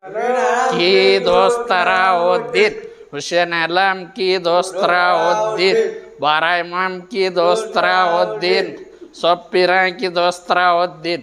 की दोस्तरा उद्दीन, हुसैन आलम की दोस्तरा उद्दीन, 12 इमाम की दोस्तरा उद्दीन, सब पीरा की दोस्तरा उद्दीन।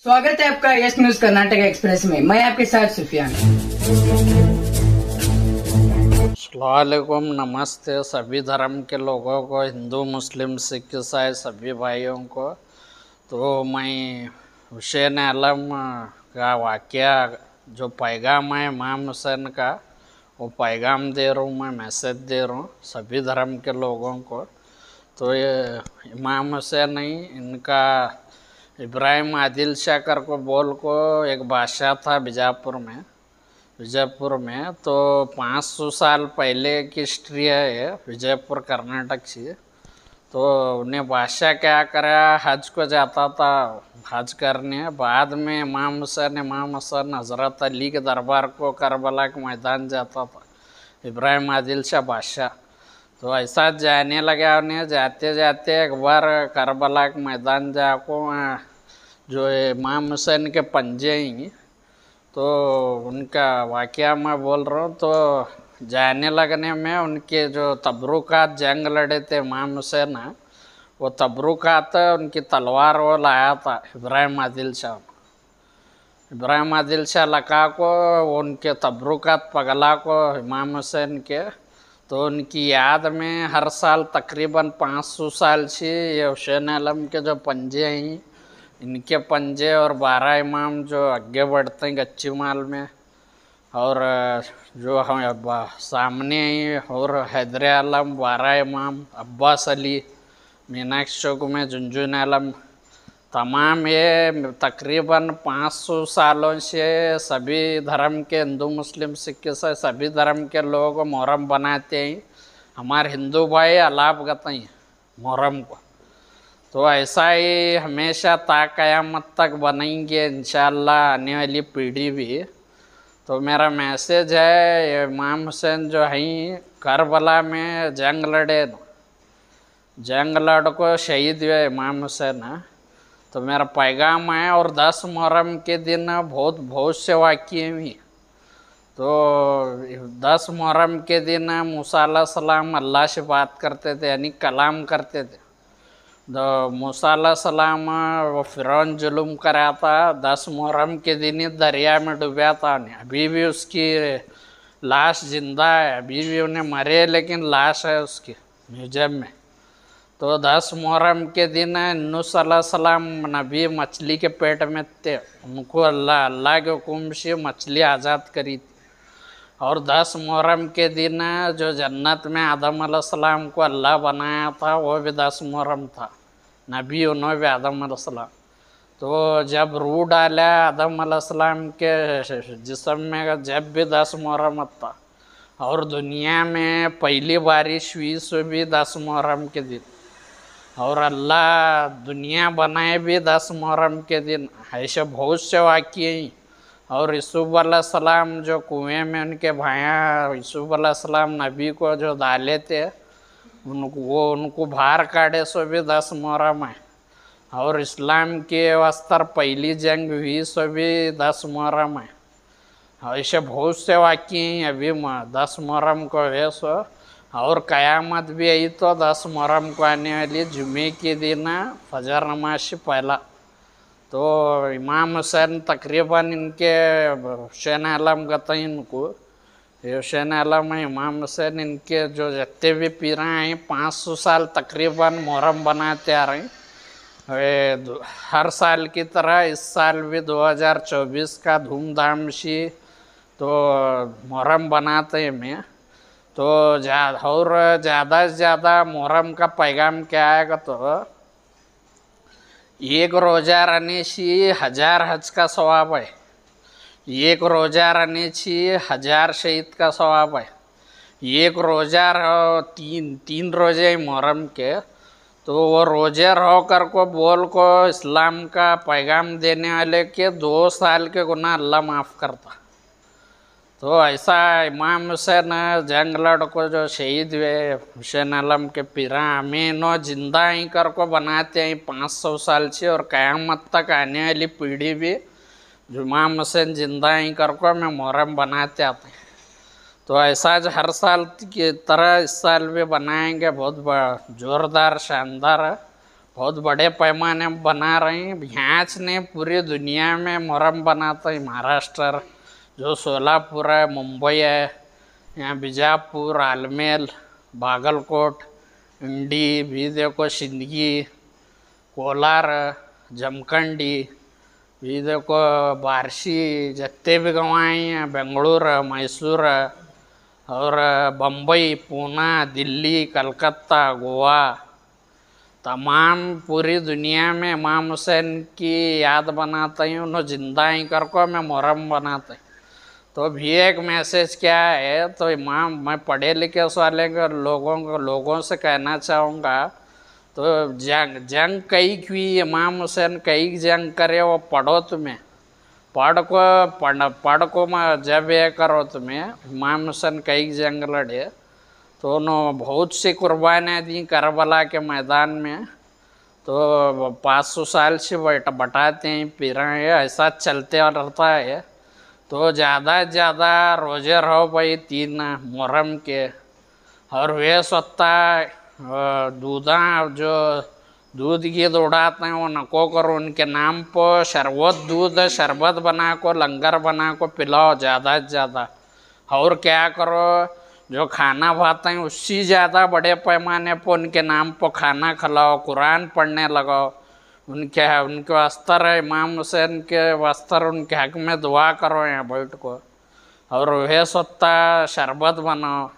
स्वागत है आपका यस न्यूज कर्नाटक एक्सप्रेस में। मैं आपके साथ सुफियान। अस्सलामुअलैकुम, नमस्ते सभी धर्म के लोगों को, हिंदू मुस्लिम सिख ईसाई सभी भाइयों को। तो मैं हुसैन आलम का वाक़या जो पैगाम है इमाम हुसैन का, वो पैगाम दे रहा हूँ, मैं मैसेज दे रहा हूँ सभी धर्म के लोगों को। तो ये इमाम हुसैन ही, इनका इब्राहिम आदिल शाह कर को बोल को एक बादशाह था बीजापुर में। तो 500 साल पहले की हिस्ट्री है ये, विजयपुर कर्नाटक से। तो उन्हें बादशाह क्या करा, हज को जाता था हज करने। बाद में इमाम हुसैन हज़रत अली के दरबार को करबला के मैदान जाता था, इब्राहिम आदिल शाह बादशाह। तो ऐसा जाने लगा, उन्हें जाते जाते एक बार करबला के मैदान जाको जो इमाम हुसैन के पंजे ही, तो उनका वाक़या मैं बोल रहा हूँ। तो जाने लगने में उनके जो तबरुकात जंग लड़े थे इमाम हुसैन, वो तबरुकात उनकी तलवार वो लाया था इब्राहिम आदिल शाह लका को, उनके तबरुकात पगला को इमाम हुसैन के। तो उनकी याद में हर साल तकरीबन 500 साल से ये हुसैन आलम के जो पंजे हैं, इनके पंजे और 12 इमाम जो आगे बढ़ते हैं गच्ची माल में, और जो हम सामने ही और हैदर आलम, 12 इमाम, अब्बास अली, मीनाक्षी चौक में झुनझुन आलम, तमाम ये तकरीबन 500 सालों से सभी धर्म के, हिंदू मुस्लिम सिख ईसाई सभी धर्म के लोग मुहर्रम बनाते हैं। हमारे हिंदू भाई अलाप गते हैं मुहर्रम को। तो ऐसा ही हमेशा ता क़यामत तक बनेंगे इंशाअल्लाह, आने वाली पीढ़ी भी। तो मेरा मैसेज है, इमाम हुसैन जो हैं करबला में जंग लड़ को शहीद हुए इमाम हुसैन। तो मेरा पैगाम है, और 10 मुहर्रम के दिन बहुत से वाक़ये हुए। तो 10 मुहर्रम के दिन मूसा अलैहिस्सलाम अल्लाह से बात करते थे, यानी कलाम करते थे। तो मूसा अलैहिस्सलाम वो फ़िरौन जुल्म करा था, 10 मुहर्रम के दिन ही दरिया में डूबा था। अभी भी उसकी लाश जिंदा है, अभी भी उन्हें मरे लेकिन लाश है उसकी म्यूजियम में। तो 10 मुहर्रम के दिन नूह अलैहिस्सलाम नबी मछली के पेट में थे, उनको अल्लाह के हुक्म से मछली आज़ाद करी थी। और 10 मुहर्रम के दिन जो जन्नत में आदम अलैहिस्सलाम को अल्लाह बनाया था, वो भी 10 मुहर्रम था, नबी उन्होंने भी आदम अलैहिस्सलाम। तो जब रूह डाला आदम अलैहिस्सलाम के जिस्म में, जब भी 10 मुहर्रम था। और दुनिया में पहली बारिश हुई सो भी 10 मुहर्रम के दिन। और अल्लाह दुनिया बनाए भी 10 मुहर्रम के दिन। ऐसे बहुत से वाक़ये हैं। और यूसुफ अलैहिस्सलाम जो कुएं में उनके भाया यूसुफ अलैहिस्सलाम नबी को जो डाले थे, उनको बाहर काटे सो भी 10 मुहर्रम है। और इस्लाम के वस्तर पहली जंग हुई सो भी 10 मुहर्रम है। ऐसे बहुत से वाक़ये हैं अभी 10 मुहर्रम को है सो। और क़यामत भी आई तो 10 मुहर्रम को आने वाली जुमे के दिन फजर नमाज से पहला। तो इमाम हुसैन तकरीबन इनके हुसैन आलम गते इनको, हुसैन आलम है इमाम हुसैन, इनके जो जितने भी पीरा हैं 500 साल तकरीबन मुहर्रम बनाते आ रहे हैं। हर साल की तरह इस साल भी 2024 का धूमधाम से तो मुहर्रम बनाते हैं में। तो ज़्यादा से ज़्यादा मुहर्रम का पैगाम क्या आएगा, तो एक रोज़ा रहने से 1000 हज का सवाब है, एक रोज़ा रहने से 1000 शहीद का सवाब है। एक रोज़ा तीन रोज़े मुहर्रम के, तो वो रोजे रहो कर को बोल को इस्लाम का पैगाम देने वाले के 2 साल के गुनाह अल्लाह माफ़ करता। तो ऐसा इमाम हुसैन जंग लड़ को जो शहीद हुए हुसैन आलम के पीरा हमें नो जिंदा ही कर को बनाते हैं 500 साल से, और क़यामत तक आने वाली पीढ़ी भी जो इमाम हुसैन जिंदा ही कर को हमें मुहर्रम बनाते आते हैं। तो ऐसा जो हर साल की तरह इस साल भी बनाएंगे, बहुत ज़ोरदार शानदार बहुत बड़े पैमाने में बना रहे हैं। यहाँ ने पूरी दुनिया में मुहर्रम बनाता है। महाराष्ट्र जो सोलापुर है, मुंबई है, यहाँ बीजापुर, आलमेल, बागलकोट, इंडी भी देखो, सिंदगी, कोलार, जमखंडी भी देखो, बार्शी, जितने भी गाँव हैं, बेंगलुरु, मैसूर और बम्बई, पूना, दिल्ली, कलकत्ता, गोवा, तमाम पूरी दुनिया में इमाम हुसैन की याद बनाते हैं। उन्होंने जिंदा ही कर को मैं मुहर्रम बनाते हैं। तो भी एक मैसेज क्या है, तो इमाम मैं पढ़े लिखे वाले लोगों से कहना चाहूँगा, तो जंग कई की इमाम हुसैन कई जंग करे वो पढ़ो तुम्हें, पढ़ को जब ये करो तुम्हें इमाम हुसैन कई जंग लड़े, तो उन्होंने बहुत सी कुर्बानियाँ दी करबला के मैदान में। तो 500 साल से बटाते हैं पीरा है, ऐसा चलते रहता है। तो ज़्यादा से ज़्यादा रोजे रहो भाई 3 मुहर्रम के, और वे स्वतः दूधा जो दूध की दौड़ाते हैं वो नको करो, उनके नाम पर शरबत बना को लंगर बना को पिलाओ ज़्यादा से ज़्यादा। और क्या करो, जो खाना खाते हैं उससे ज़्यादा बड़े पैमाने पर उनके नाम पर खाना खिलाओ, कुरान पढ़ने लगाओ, उनके वस्त्र इमाम हुसैन के वस्त्र उनके हक में दुआ करो यहाँ बैठ को, और वह स्वतः शरबत बनाओ।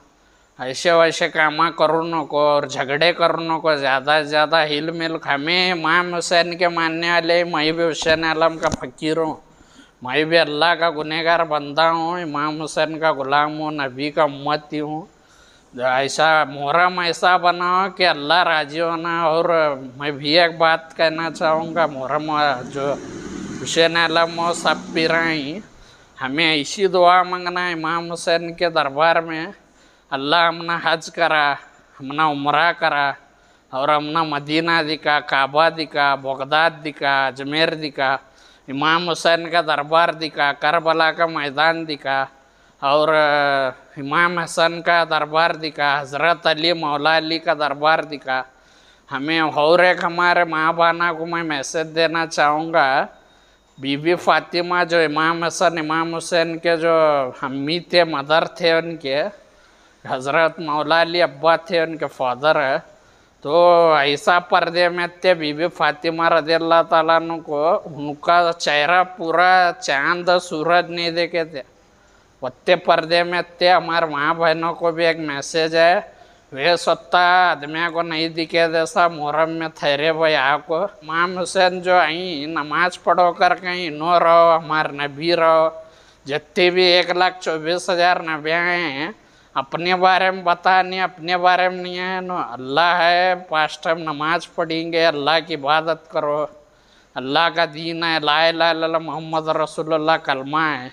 ऐसे वैसे काम करो नको और झगड़े करो नको, ज़्यादा से ज़्यादा हिल मिल। हमें इमाम हुसैन के मानने वाले, मैं भी हुसैन आलम का फ़कीर हूँ, मैं भी अल्लाह का गुनहगार बंदा हूँ, इमाम हुसैन का ग़ुलाम हूँ, नबी का उम्मती हूँ। ऐसा मुहर्रम ऐसा बनाओ कि अल्लाह राजी होना। और मैं भी एक बात कहना चाहूँगा, मुहर्रम जो हुसैन आलम और सब पीराई, हमें ऐसी दुआ मांगना इमाम हुसैन के दरबार में, अल्लाह हमना हज करा, हमना उम्रा करा, और हमना मदीना दिखा, काबा दिखा, बगदाद दिखा, अजमेर दिखा, इमाम हुसैन का दरबार दिखा, करबला का मैदान दिखा, और इमाम हसन का दरबार दिखा, हज़रत अली मौला अली का दरबार दिखा हमें। और एक हमारे माँ बाना को मैं मैसेज देना चाहूँगा, बीबी फ़ातिमा जो इमाम हसन इमाम हुसैन के जो अम्मी थे, मदर थे उनके, हज़रत मौला अली अब्बा थे उनके फादर है। तो ऐसा पर्दे में थे बीबी फ़ातिमा रज़ियल्लाहु ताला अन्हु को, उनका चेहरा पूरा चांद सूरज नहीं देखे थे, वत्ते पर्दे में थे। हमारे माँ बहनों को भी एक मैसेज है, वे स्वतः आदमियों को नहीं दिखे जैसा मुहर्रम में ठहरे भाई आपको। इमाम हुसैन जो आई नमाज पढ़ो कर कहीं नो रहो, हमारे नबी रहो, जितने भी 1,24,000 नबी हैं, अपने बारे में बता नहीं, अपने बारे में नहीं है नो, अल्लाह है, 5 टाइम नमाज पढ़ेंगे, अल्लाह की इबादत करो, अल्लाह का दीन है, ला इलाहा इल्लल्लाह मोहम्मद रसूलुल्लाह कलमा है,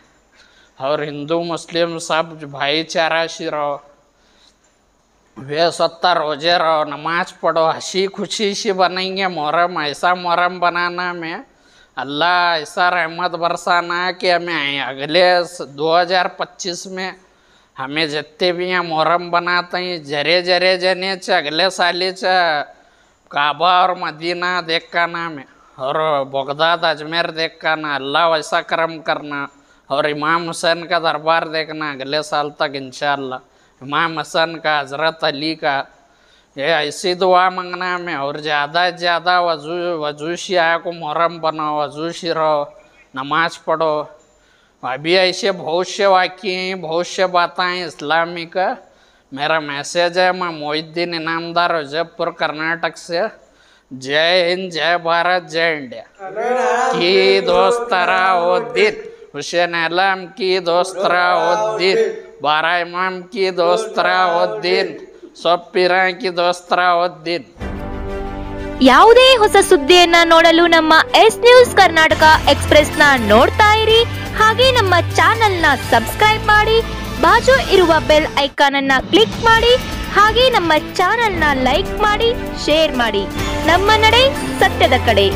और हिंदू मुस्लिम सब भाईचारा से रहो, वे स्वतः रोजे रहो, नमाज पढ़ो, हंसी खुशी से बनेंगे मुहर्रम। ऐसा मुहर्रम बनाना में अल्लाह ऐसा रहमत बरसाना कि हमें अगले 2025 में हमें जितने भी यहाँ मुहर्रम बनाते हैं जरे जरे जने च अगले साले च काबा और मदीना देख का नाम है, और बगदाद अजमेर देख का ना, अल्लाह वैसा करम करना, और इमाम हुसैन का दरबार देखना अगले साल तक इंशाअल्लाह, इमाम हसन का, हज़रत अली का, ये ऐसी दुआ मांगना में। और ज़्यादा से ज़्यादा वजू शिया को मुहर्रम बनाओ, वजू शी रहो, नमाज पढ़ो। अभी ऐसे बहुत से वाक्य हैं, बहुत से बातें हैं इस्लामिक। मेरा मैसेज है, मैं मोहिद्दीन इनामदार जयपुर कर्नाटक से। जय हिंद, जय भारत, जय इंडिया की दोस्तरा ओ दिन, हुसैन आलम की दोस्तरा ओ दिन, 12 इमाम की दोस्तरा ओ दिन, सब पीरा की दोस्तरा ओ दिन। ಯಾವುದೇ ಹೊಸ ಸುದ್ದಿಯನ್ನ ನೋಡಲು ನಮ್ಮ ಎಸ್ ನ್ಯೂಸ್ ಕರ್ನಾಟಕ ಎಕ್ಸ್ಪ್ರೆಸ್ ನ ನೋಡ್ತಾ ಇರಿ. ಹಾಗೆ ನಮ್ಮ ಚಾನೆಲ್ ನ ಸಬ್ಸ್ಕ್ರೈಬ್ ಮಾಡಿ, ಬಾಜು ಇರುವ ಬೆಲ್ ಐಕಾನ್ ಅನ್ನ ಕ್ಲಿಕ್ ಮಾಡಿ. ಹಾಗೆ ನಮ್ಮ ಚಾನೆಲ್ ನ ಲೈಕ್ ಮಾಡಿ, ಶೇರ್ ಮಾಡಿ. ನಮ್ಮ ನಡೆ ಸತ್ಯದ ಕಡೆ.